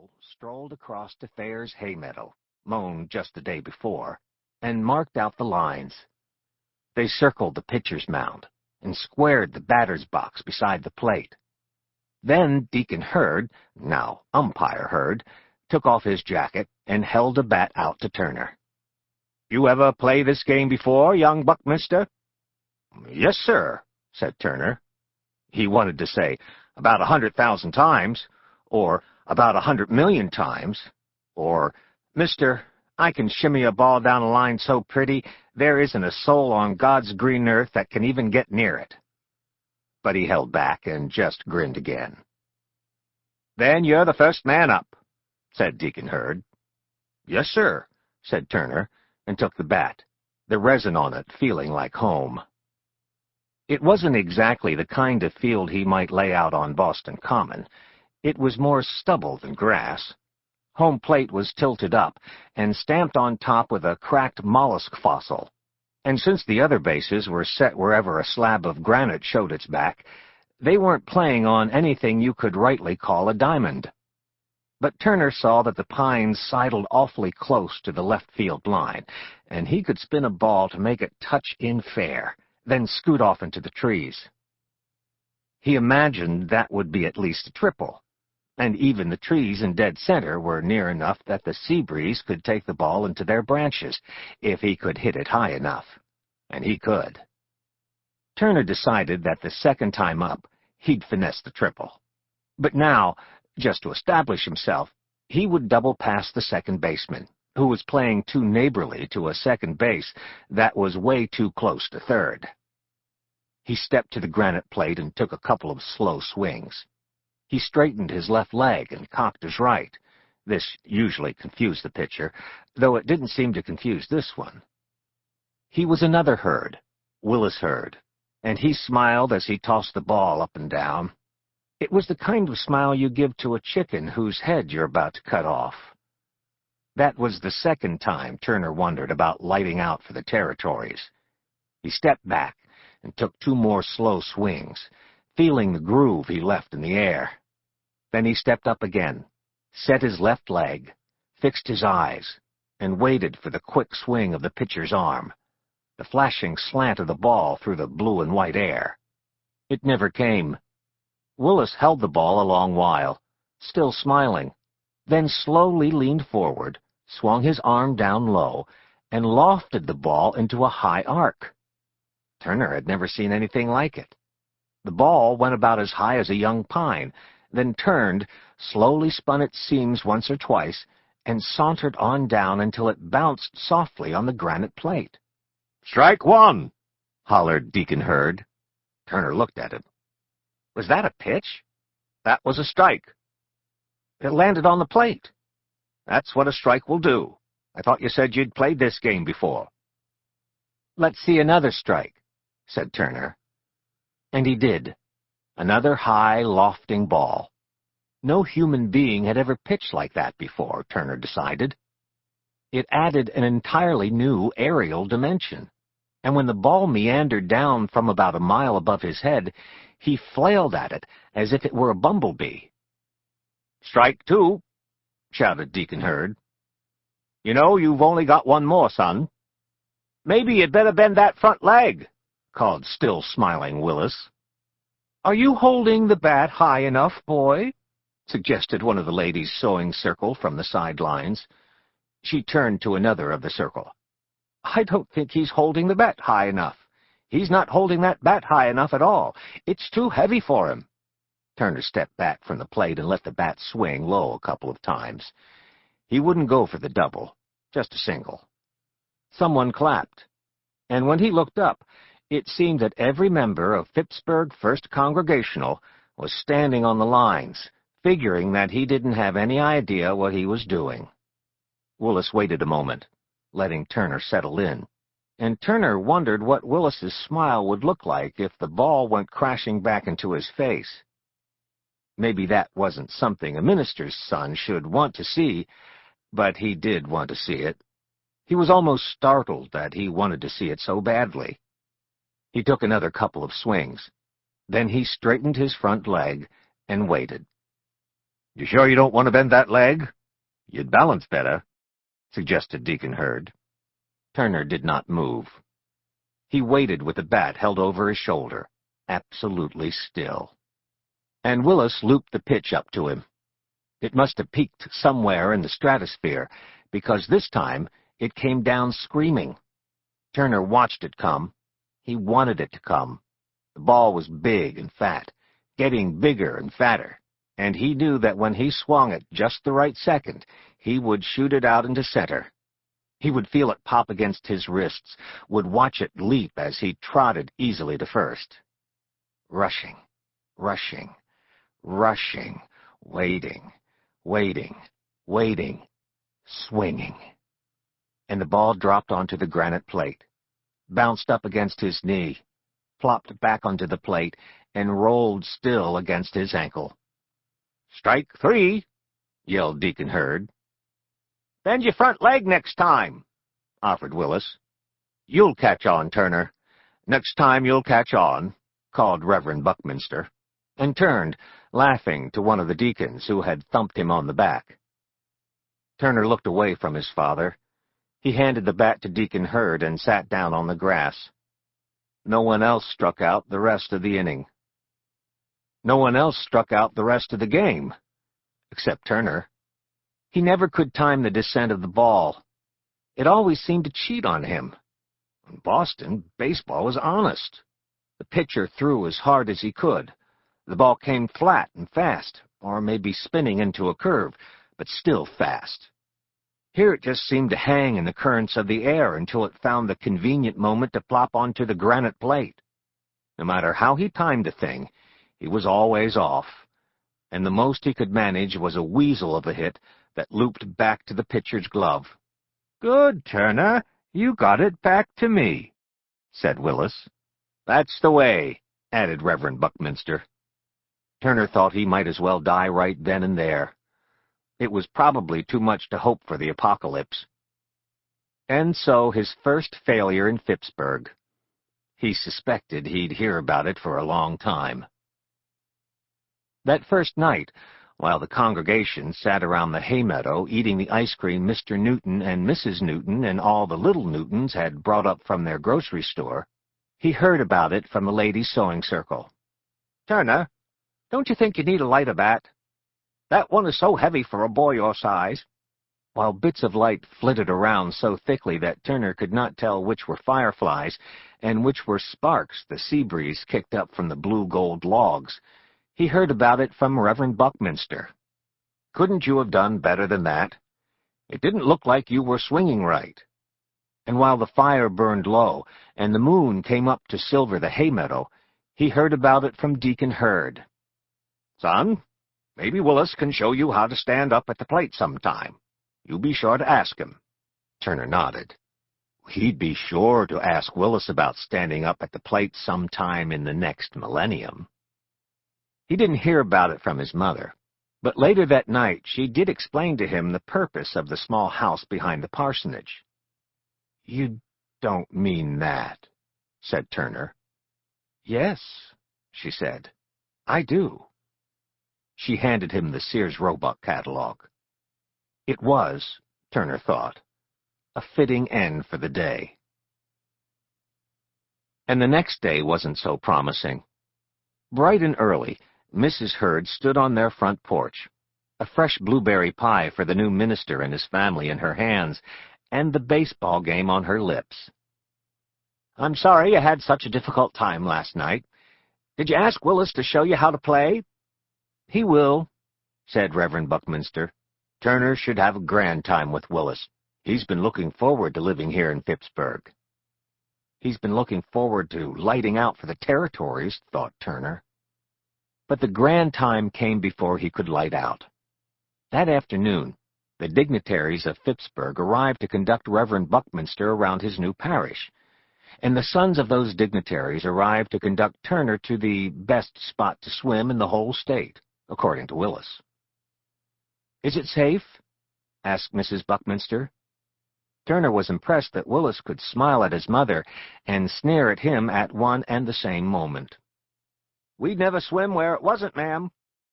couple strolled across to Thayer's hay meadow, mown just the day before, and marked out the lines. They circled the pitcher's mound and squared the batter's box beside the plate. Then Deacon Hurd, now Umpire Hurd, took off his jacket and held a bat out to Turner. "You ever play this game before, young Buckminster?" "Yes, sir," said Turner. He wanted to say, "about 100,000 times," or "about 100,000,000 times," or, "Mister, I can shimmy a ball down a line so pretty, there isn't a soul on God's green earth that can even get near it." But he held back and just grinned again. "Then you're the first man up," said Deacon Hurd. "Yes, sir," said Turner, and took the bat, the resin on it feeling like home. It wasn't exactly the kind of field he might lay out on Boston Common. It was more stubble than grass. Home plate was tilted up and stamped on top with a cracked mollusk fossil, and since the other bases were set wherever a slab of granite showed its back, they weren't playing on anything you could rightly call a diamond. But Turner saw that the pines sidled awfully close to the left field line, and he could spin a ball to make it touch in fair, then scoot off into the trees. He imagined that would be at least a triple, and even the trees in dead center were near enough that the sea breeze could take the ball into their branches, if he could hit it high enough. And he could. Turner decided that the second time up, he'd finesse the triple. But now, just to establish himself, he would double past the second baseman, who was playing too neighborly to a second base that was way too close to third. He stepped to the granite plate and took a couple of slow swings. He straightened his left leg and cocked his right. This usually confused the pitcher, though it didn't seem to confuse this one. He was another Hurd, Willis Hurd, and he smiled as he tossed the ball up and down. It was the kind of smile you give to a chicken whose head you're about to cut off. That was the second time Turner wondered about lighting out for the territories. He stepped back and took two more slow swings, feeling the groove he left in the air. Then he stepped up again, set his left leg, fixed his eyes, and waited for the quick swing of the pitcher's arm, the flashing slant of the ball through the blue and white air. It never came. Willis held the ball a long while, still smiling, then slowly leaned forward, swung his arm down low, and lofted the ball into a high arc. Turner had never seen anything like it. The ball went about as high as a young pine, then turned, slowly spun its seams once or twice, and sauntered on down until it bounced softly on the granite plate. "Strike one!" hollered Deacon Hurd. Turner looked at him. "Was that a pitch?" "That was a strike." "It landed on the plate." "That's what a strike will do. I thought you said you'd played this game before." "Let's see another strike," said Turner. And he did. Another high, lofting ball. No human being had ever pitched like that before, Turner decided. It added an entirely new aerial dimension, and when the ball meandered down from about a mile above his head, he flailed at it as if it were a bumblebee. "Strike two," shouted Deacon Hurd. "You know you've only got one more, son." "Maybe you'd better bend that front leg," called still smiling Willis. "Are you holding the bat high enough, boy?" suggested one of the ladies' sewing circle from the sidelines. She turned to another of the circle. "I don't think he's holding the bat high enough. He's not holding that bat high enough at all. It's too heavy for him." Turner stepped back from the plate and let the bat swing low a couple of times. He wouldn't go for the double, just a single. Someone clapped, and when he looked up, it seemed that every member of Phippsburg First Congregational was standing on the lines, figuring that he didn't have any idea what he was doing. Willis waited a moment, letting Turner settle in, and Turner wondered what Willis's smile would look like if the ball went crashing back into his face. Maybe that wasn't something a minister's son should want to see, but he did want to see it. He was almost startled that he wanted to see it so badly. He took another couple of swings. Then he straightened his front leg and waited. "You sure you don't want to bend that leg? You'd balance better," suggested Deacon Hurd. Turner did not move. He waited with the bat held over his shoulder, absolutely still. And Willis looped the pitch up to him. It must have peaked somewhere in the stratosphere, because this time it came down screaming. Turner watched it come. He wanted it to come. The ball was big and fat, getting bigger and fatter, and he knew that when he swung it just the right second, he would shoot it out into center. He would feel it pop against his wrists, would watch it leap as he trotted easily to first. Rushing, rushing, rushing, waiting, waiting, waiting, swinging. And the ball dropped onto the granite plate, bounced up against his knee, plopped back onto the plate, and rolled still against his ankle. "Strike 3, yelled Deacon Hurd. "Bend your front leg next time," offered Willis. "You'll catch on, Turner. Next time you'll catch on," called Reverend Buckminster, and turned, laughing, to one of the deacons who had thumped him on the back. Turner looked away from his father. He handed the bat to Deacon Hurd and sat down on the grass. No one else struck out the rest of the inning. No one else struck out the rest of the game, except Turner. He never could time the descent of the ball. It always seemed to cheat on him. In Boston, baseball was honest. The pitcher threw as hard as he could. The ball came flat and fast, or maybe spinning into a curve, but still fast. Here it just seemed to hang in the currents of the air until it found the convenient moment to plop onto the granite plate. No matter how he timed the thing, he was always off, and the most he could manage was a weasel of a hit that looped back to the pitcher's glove. "Good, Turner. You got it back to me," said Willis. "That's the way," added Reverend Buckminster. Turner thought he might as well die right then and there. It was probably too much to hope for the apocalypse. And so his first failure in Phippsburg. He suspected he'd hear about it for a long time. That first night, while the congregation sat around the hay meadow eating the ice cream Mr. Newton and Mrs. Newton and all the little Newtons had brought up from their grocery store, he heard about it from the ladies' sewing circle. "Turner, don't you think you need a lighter bat? That one is so heavy for a boy your size," while bits of light flitted around so thickly that Turner could not tell which were fireflies and which were sparks the sea breeze kicked up from the blue-gold logs. He heard about it from Reverend Buckminster. "Couldn't you have done better than that? It didn't look like you were swinging right." And while the fire burned low and the moon came up to silver the hay meadow, he heard about it from Deacon Hurd. "Son, maybe Willis can show you how to stand up at the plate sometime. You be sure to ask him." Turner nodded. He'd be sure to ask Willis about standing up at the plate sometime in the next millennium. He didn't hear about it from his mother, but later that night she did explain to him the purpose of the small house behind the parsonage. "You don't mean that," said Turner. "Yes," she said, "I do." She handed him the Sears Roebuck catalog. It was, Turner thought, a fitting end for the day. And the next day wasn't so promising. Bright and early, Mrs. Hurd stood on their front porch, a fresh blueberry pie for the new minister and his family in her hands, and the baseball game on her lips. "I'm sorry you had such a difficult time last night. Did you ask Willis to show you how to play?" "He will," said Reverend Buckminster. "Turner should have a grand time with Willis. He's been looking forward to living here in Phippsburg." He's been looking forward to lighting out for the territories, thought Turner. But the grand time came before he could light out. That afternoon, the dignitaries of Phippsburg arrived to conduct Reverend Buckminster around his new parish, and the sons of those dignitaries arrived to conduct Turner to the best spot to swim in the whole state, according to Willis. "Is it safe?" asked Mrs. Buckminster. Turner was impressed that Willis could smile at his mother and sneer at him at one and the same moment. "We'd never swim where it wasn't, ma'am,"